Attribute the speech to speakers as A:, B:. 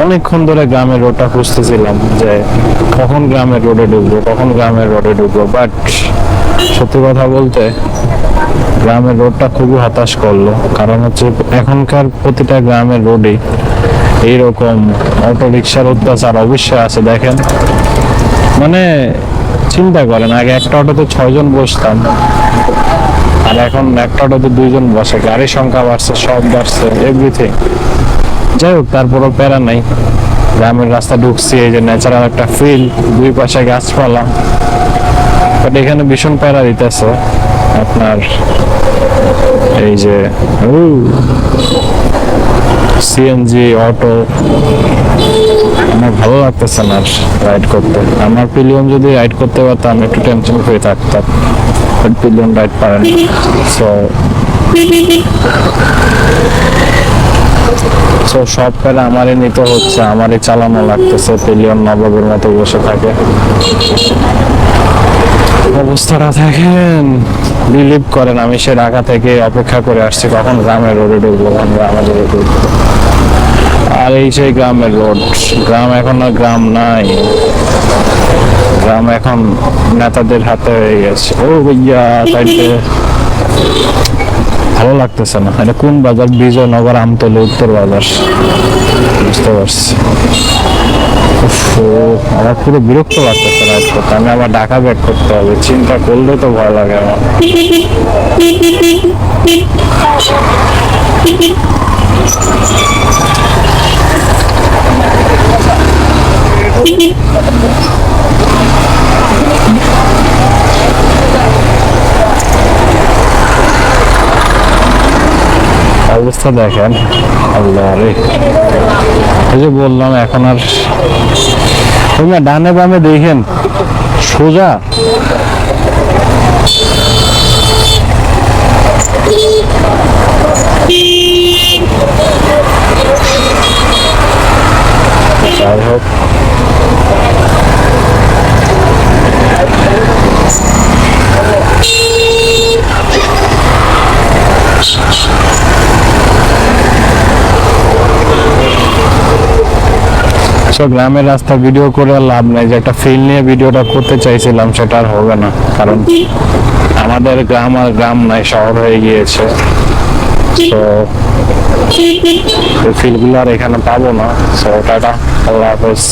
A: অনেকক্ষণ ধরে গ্রামের রোডটা খুঁজতেছিলাম যে কখন গ্রামের রোডে ঢুকবো, কখন গ্রামের রোডে ঢুকবো, বাট সত্যি কথা বলতে গ্রামের রোডটা খুবই হতাশ করলো। কারণ হচ্ছে এখনকার প্রতিটা গ্রামের রোডে এইরকম অটো রিক্সার অত্যাচার অবশ্যই আছে। দেখেন, মানে চিন্তা করেন, আগে একটা অটোতে 6 জন বসতাম, আর এখন একটা অটোতে 2 জন বসে। গাড়ির সংখ্যা বাড়ছে, সব বাড়ছে, এভরিথিং। যাই হোক, তারপরও প্যারা নাই। গ্রামের রাস্তা ঢুকছি, এই যে ন্যাচারাল একটা ফিল, দুই পাশে গাছপালা। বাট এখানে ভীষণ প্যারা দিতেছে আপনার এই যে সিএনজি অটো। আমার ভালো লাগতেছে না রাইড করতে। আমার পিলিয়ন যদি রাইড করতে পারতাম একটু টেনশন ফ্রি থাকতাম, বাট পিলিয়ন রাইড পারে না। সো সব প্যারা আমারই নিতে হচ্ছে, আমারই চালানো লাগতেছে। পিলিয়ন নবাবের মতো বসে থাকে। অবস্থাটা দেখেন, বিলিভ করেন আমি সে ঢাকা থেকে অপেক্ষা করে আসছি কখন গ্রামের রোডে ঢুকবো, কখন গ্রামের রোডে ঢুকবো। আর এই সেই গ্রামের রোড। গ্রাম এখন আর গ্রাম নাই, গ্রাম এখন নেতাদের হাতে হয়ে গেছে। ও ভাইয়া, তাইতে ভালো লাগতেছে না। এটা কোন বাজার? বিজয়নগর, আমতলী, উত্তর বাজার। বুঝতে পারছি। আমার পুরো বিরক্ত লাগতেছে রাইড করতে। আমি আবার ঢাকা ব্যাক করতে হবে, চিন্তা করলে তো ভয় লাগে আমার। অবস্থা দেখেন, আল্লাহ রে। এই যে বললাম, এখন আর ডানে বামে দেখেন সোজা। যাই হোক, গ্রামের রাস্তা ভিডিও করে আর লাভ নাই। যে একটা ফিল নিয়ে ভিডিওটা করতে চাইছিলাম সেটা আর হবে না, কারণ আমাদের গ্রাম আর গ্রাম নাই, শহর হয়ে গিয়েছে। তো ফিলগুলো আর এখানে পাবো না। সো টাটা, আল্লাহ হাফেজ।